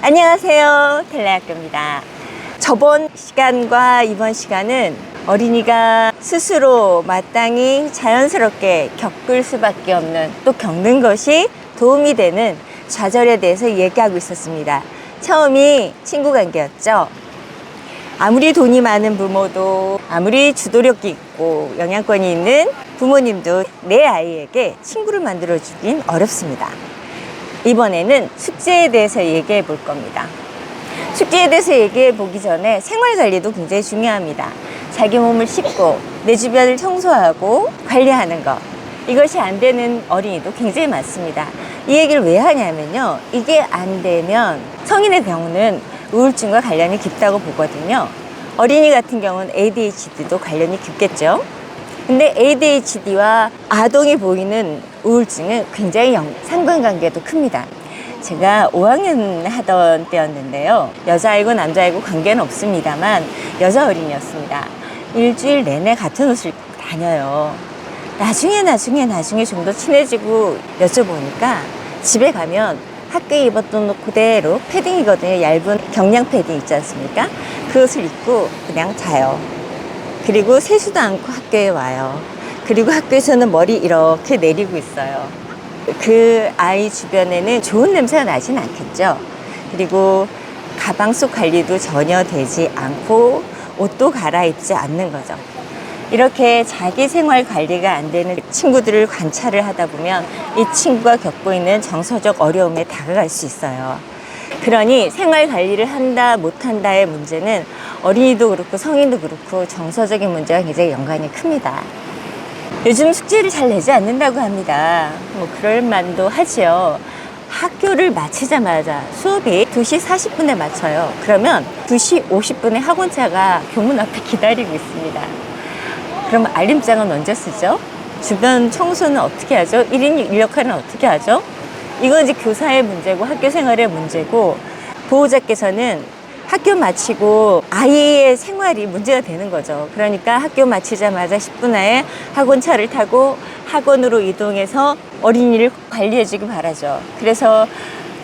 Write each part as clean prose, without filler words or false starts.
안녕하세요, 텔레학교입니다. 저번 시간과 이번 시간은 어린이가 스스로 마땅히 자연스럽게 겪을 수밖에 없는, 또 겪는 것이 도움이 되는 좌절에 대해서 얘기하고 있었습니다. 처음이 친구 관계였죠. 아무리 돈이 많은 부모도, 아무리 주도력이 있고 영향권이 있는 부모님도 내 아이에게 친구를 만들어주긴 어렵습니다. 이번에는 숙제에 대해서 얘기해 볼 겁니다. 숙제에 대해서 얘기해 보기 전에 생활관리도 굉장히 중요합니다. 자기 몸을 씻고 내 주변을 청소하고 관리하는 것, 이것이 안 되는 어린이도 굉장히 많습니다. 이 얘기를 왜 하냐면요, 이게 안 되면 성인의 경우는 우울증과 관련이 깊다고 보거든요. 어린이 같은 경우는 ADHD도 관련이 깊겠죠. 근데 ADHD와 아동이 보이는 우울증은 굉장히 상관관계도 큽니다. 제가 5학년 하던 때였는데요. 여자아이고 남자아이고 관계는 없습니다만 여자 어린이였습니다. 일주일 내내 같은 옷을 입고 다녀요. 나중에 좀 더 친해지고 여쭤보니까 집에 가면 학교에 입었던 옷 그대로, 패딩이거든요. 얇은 경량 패딩 있지 않습니까? 그 옷을 입고 그냥 자요. 그리고 세수도 않고 학교에 와요. 그리고 학교에서는 머리 이렇게 내리고 있어요. 그 아이 주변에는 좋은 냄새가 나진 않겠죠. 그리고 가방 속 관리도 전혀 되지 않고 옷도 갈아입지 않는 거죠. 이렇게 자기 생활 관리가 안 되는 친구들을 관찰을 하다 보면 이 친구가 겪고 있는 정서적 어려움에 다가갈 수 있어요. 그러니 생활 관리를 한다 못한다의 문제는 어린이도 그렇고 성인도 그렇고 정서적인 문제가 굉장히 연관이 큽니다. 요즘 숙제를 잘 내지 않는다고 합니다. 뭐 그럴 만도 하지요. 학교를 마치자마자 수업이 2시 40분에 마쳐요. 그러면 2시 50분에 학원차가 교문 앞에 기다리고 있습니다. 그럼 알림장은 언제 쓰죠? 주변 청소는 어떻게 하죠? 1인 1역할은 어떻게 하죠? 이건 이제 교사의 문제고 학교 생활의 문제고, 보호자께서는 학교 마치고 아이의 생활이 문제가 되는 거죠. 그러니까 학교 마치자마자 10분 안에 학원차를 타고 학원으로 이동해서 어린이를 관리해 주길 바라죠. 그래서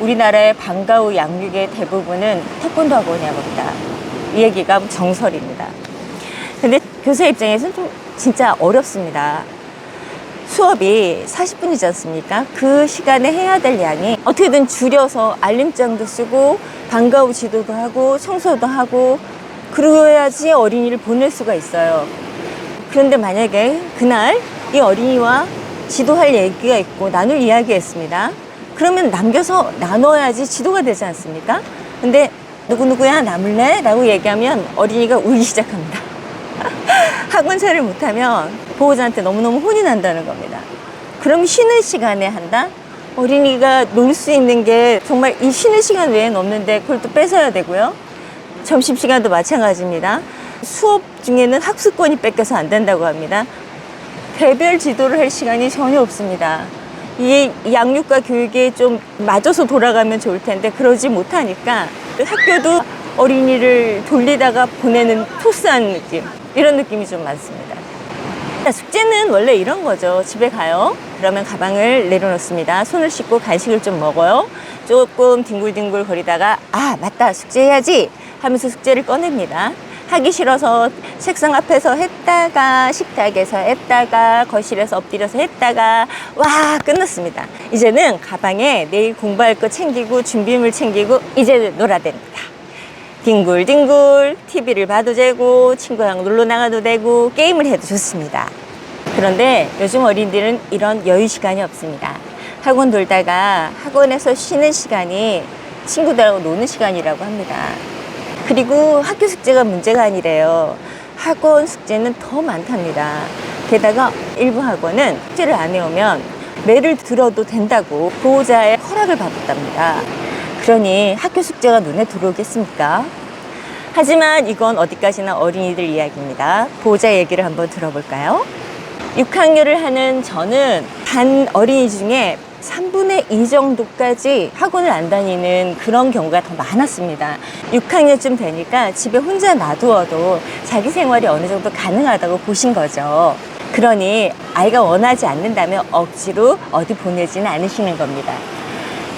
우리나라의 방과 후 양육의 대부분은 태권도 학원이라고 합니다. 이 얘기가 정설입니다. 근데 교사 입장에서는 좀 진짜 어렵습니다. 수업이 40분이지 않습니까? 그 시간에 해야 될 양이 어떻게든 줄여서 알림장도 쓰고 방과 후 지도도 하고 청소도 하고 그래야지 어린이를 보낼 수가 있어요. 그런데 만약에 그날 이 어린이와 지도할 얘기가 있고 나눌 이야기가 있습니다. 그러면 남겨서 나눠야지 지도가 되지 않습니까? 근데 누구누구야 남을래? 라고 얘기하면 어린이가 울기 시작합니다. 학원차를 못하면 보호자한테 너무너무 혼이 난다는 겁니다. 그럼 쉬는 시간에 한다? 어린이가 놀 수 있는 게 정말 이 쉬는 시간 외에는 없는데 그걸 또 뺏어야 되고요. 점심시간도 마찬가지입니다. 수업 중에는 학습권이 뺏겨서 안 된다고 합니다. 개별 지도를 할 시간이 전혀 없습니다. 이 양육과 교육에 좀 맞춰서 돌아가면 좋을 텐데 그러지 못하니까 학교도 어린이를 돌리다가 보내는 토스한 느낌, 이런 느낌이 좀 많습니다. 숙제는 원래 이런 거죠. 집에 가요. 그러면 가방을 내려놓습니다. 손을 씻고 간식을 좀 먹어요. 조금 뒹굴뒹굴 거리다가 아 맞다 숙제해야지 하면서 숙제를 꺼냅니다. 하기 싫어서 책상 앞에서 했다가 식탁에서 했다가 거실에서 엎드려서 했다가 와 끝났습니다. 이제는 가방에 내일 공부할 거 챙기고 준비물 챙기고 이제 놀아야 됩니다. 뒹굴뒹굴 TV를 봐도 되고 친구랑 놀러 나가도 되고 게임을 해도 좋습니다. 그런데 요즘 어린이들은 이런 여유 시간이 없습니다. 학원 돌다가 학원에서 쉬는 시간이 친구들하고 노는 시간이라고 합니다. 그리고 학교 숙제가 문제가 아니래요. 학원 숙제는 더 많답니다. 게다가 일부 학원은 숙제를 안 해오면 매를 들어도 된다고 보호자의 허락을 받았답니다. 그러니 학교 숙제가 눈에 들어오겠습니까? 하지만 이건 어디까지나 어린이들 이야기입니다. 보호자 얘기를 한번 들어볼까요? 6학년을 하는 저는 반 어린이 중에 3분의 2 정도까지 학원을 안 다니는 그런 경우가 더 많았습니다. 6학년쯤 되니까 집에 혼자 놔두어도 자기 생활이 어느 정도 가능하다고 보신 거죠. 그러니 아이가 원하지 않는다면 억지로 어디 보내지는 않으시는 겁니다.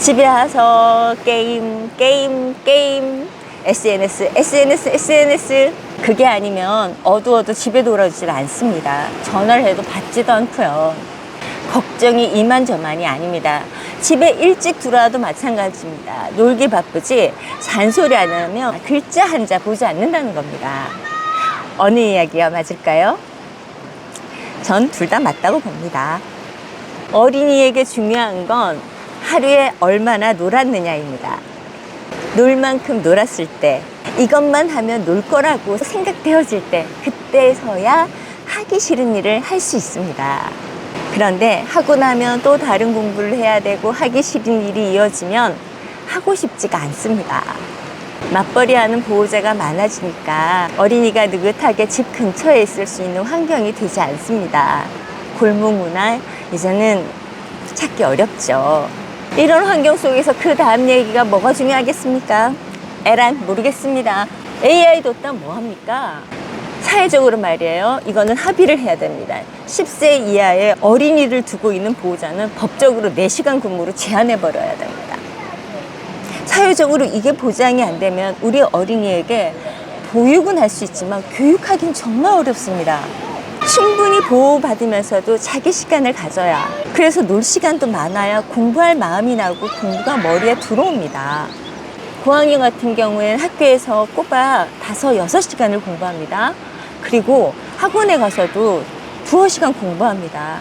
집에 와서 게임, SNS. 그게 아니면 어두워도 집에 돌아오질 않습니다. 전화를 해도 받지도 않고요. 걱정이 이만저만이 아닙니다. 집에 일찍 들어와도 마찬가지입니다. 놀기 바쁘지 잔소리 안 하면 글자 한자 보지 않는다는 겁니다. 어느 이야기가 맞을까요? 전 둘 다 맞다고 봅니다. 어린이에게 중요한 건 하루에 얼마나 놀았느냐입니다. 놀 만큼 놀았을 때, 이것만 하면 놀 거라고 생각되어질 때, 그때서야 하기 싫은 일을 할 수 있습니다. 그런데 하고 나면 또 다른 공부를 해야 되고 하기 싫은 일이 이어지면 하고 싶지가 않습니다. 맞벌이하는 보호자가 많아지니까 어린이가 느긋하게 집 근처에 있을 수 있는 환경이 되지 않습니다. 골목 문화 이제는 찾기 어렵죠. 이런 환경 속에서 그 다음 얘기가 뭐가 중요하겠습니까? 에란 모르겠습니다. AI 뒀다 뭐합니까? 사회적으로 말이에요. 이거는 합의를 해야 됩니다. 10세 이하의 어린이를 두고 있는 보호자는 법적으로 4시간 근무로 제한해버려야 됩니다. 사회적으로 이게 보장이 안 되면 우리 어린이에게 보육은 할 수 있지만 교육하기는 정말 어렵습니다. 충분히 보호받으면서도 자기 시간을 가져야, 그래서 놀 시간도 많아야 공부할 마음이 나고 공부가 머리에 들어옵니다. 고학년 같은 경우에는 학교에서 꼬박 5, 6시간을 공부합니다. 그리고 학원에 가서도 2시간 공부합니다.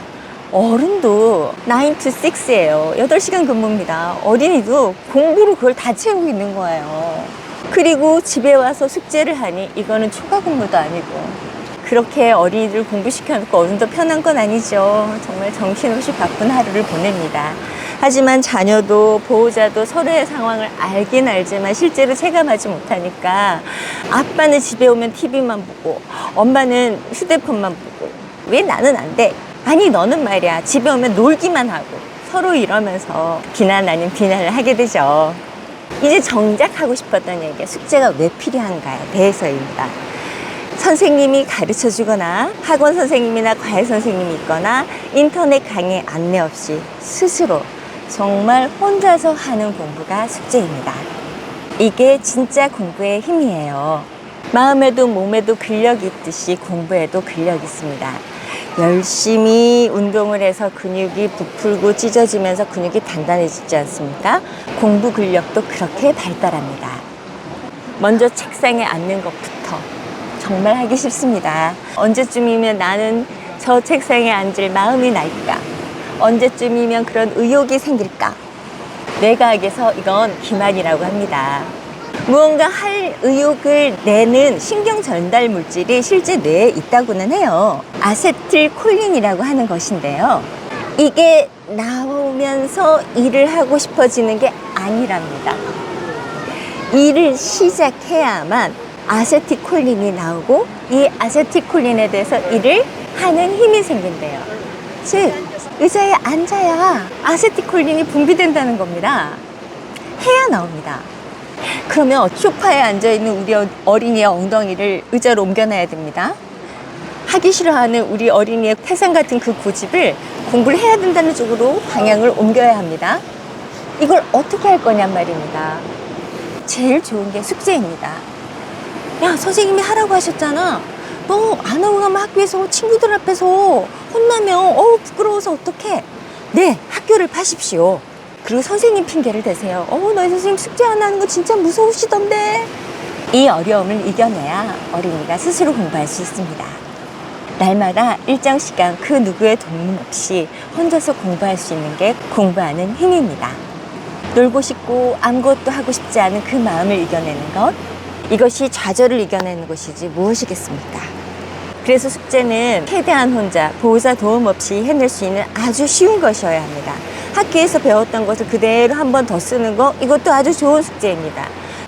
어른도 9 to 6예요. 8시간 근무입니다. 어린이도 공부로 그걸 다 채우고 있는 거예요. 그리고 집에 와서 숙제를 하니 이거는 초과 근무도 아니고, 그렇게 어린이들 공부시켜놓고 어른도 편한 건 아니죠. 정말 정신없이 바쁜 하루를 보냅니다. 하지만 자녀도 보호자도 서로의 상황을 알긴 알지만 실제로 체감하지 못하니까 아빠는 집에 오면 TV만 보고 엄마는 휴대폰만 보고 왜 나는 안 돼? 아니 너는 말이야 집에 오면 놀기만 하고, 서로 이러면서 비난 아닌 비난을 하게 되죠. 이제 정작 하고 싶었던 얘기가 숙제가 왜 필요한가에 대해서입니다. 선생님이 가르쳐 주거나 학원 선생님이나 과외 선생님이 있거나 인터넷 강의 안내 없이 스스로 정말 혼자서 하는 공부가 숙제입니다. 이게 진짜 공부의 힘이에요. 마음에도 몸에도 근력이 있듯이 공부에도 근력이 있습니다. 열심히 운동을 해서 근육이 부풀고 찢어지면서 근육이 단단해지지 않습니까? 공부 근력도 그렇게 발달합니다. 먼저 책상에 앉는 것부터 정말 하기 싫습니다. 언제쯤이면 나는 저 책상에 앉을 마음이 날까? 언제쯤이면 그런 의욕이 생길까? 뇌과학에서 이건 기만이라고 합니다. 무언가 할 의욕을 내는 신경 전달 물질이 실제 뇌에 있다고는 해요. 아세틸콜린이라고 하는 것인데요. 이게 나오면서 일을 하고 싶어지는 게 아니랍니다. 일을 시작해야만 아세틸콜린이 나오고 이 아세틸콜린에 대해서 일을 하는 힘이 생긴대요. 즉 의자에 앉아야 아세틸콜린이 분비된다는 겁니다. 해야 나옵니다. 그러면 소파에 앉아있는 우리 어린이의 엉덩이를 의자로 옮겨놔야 됩니다. 하기 싫어하는 우리 어린이의 태산 같은 그 고집을 공부를 해야 된다는 쪽으로 방향을 옮겨야 합니다. 이걸 어떻게 할 거냔 말입니다. 제일 좋은 게 숙제입니다. 야, 선생님이 하라고 하셨잖아. 너 안 하고 가면 학교에서 친구들 앞에서 혼나면 부끄러워서 어떡해. 네, 학교를 파십시오. 그리고 선생님 핑계를 대세요. 너희 선생님 숙제 안 하는 거 진짜 무서우시던데. 이 어려움을 이겨내야 어린이가 스스로 공부할 수 있습니다. 날마다 일정 시간 그 누구의 도움 없이 혼자서 공부할 수 있는 게 공부하는 힘입니다. 놀고 싶고 아무것도 하고 싶지 않은 그 마음을 이겨내는 것, 이것이 좌절을 이겨내는 것이지 무엇이겠습니까? 그래서 숙제는 최대한 혼자 보호자 도움 없이 해낼 수 있는 아주 쉬운 것이어야 합니다. 학교에서 배웠던 것을 그대로 한 번 더 쓰는 거, 이것도 아주 좋은 숙제입니다.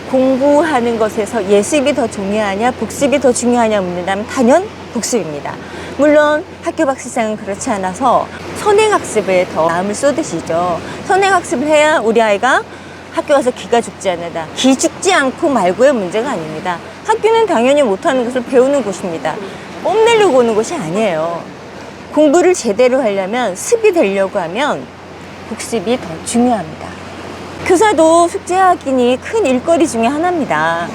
공부하는 것에서 예습이 더 중요하냐 복습이 더 중요하냐 묻는다면 단연 복습입니다. 물론 학교 박실상은 그렇지 않아서 선행학습에 더 마음을 쏟으시죠. 선행학습을 해야 우리 아이가 학교 가서 기가 죽지 않는다. 기 죽지 않고 말고의 문제가 아닙니다. 학교는 당연히 못하는 것을 배우는 곳입니다. 뽐내려고 오는 것이 아니에요. 공부를 제대로 하려면 습이 되려고 하면 복습이 더 중요합니다. 교사도 숙제 확인이 큰 일거리 중에 하나입니다.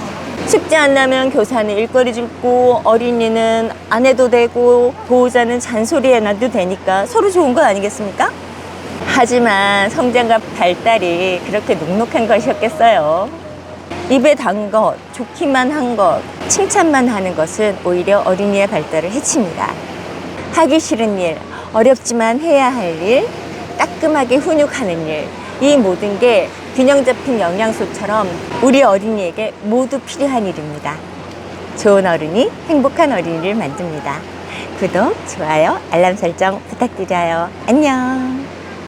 숙제 안 나면 교사는 일거리 줄고 어린이는 안 해도 되고 보호자는 잔소리 해놔도 되니까 서로 좋은 거 아니겠습니까? 하지만 성장과 발달이 그렇게 녹록한 것이었겠어요. 입에 단 것, 좋기만 한 것, 칭찬만 하는 것은 오히려 어린이의 발달을 해칩니다. 하기 싫은 일, 어렵지만 해야 할 일, 따끔하게 훈육하는 일, 이 모든 게 균형 잡힌 영양소처럼 우리 어린이에게 모두 필요한 일입니다. 좋은 어른이 행복한 어린이를 만듭니다. 구독, 좋아요, 알람 설정 부탁드려요. 안녕.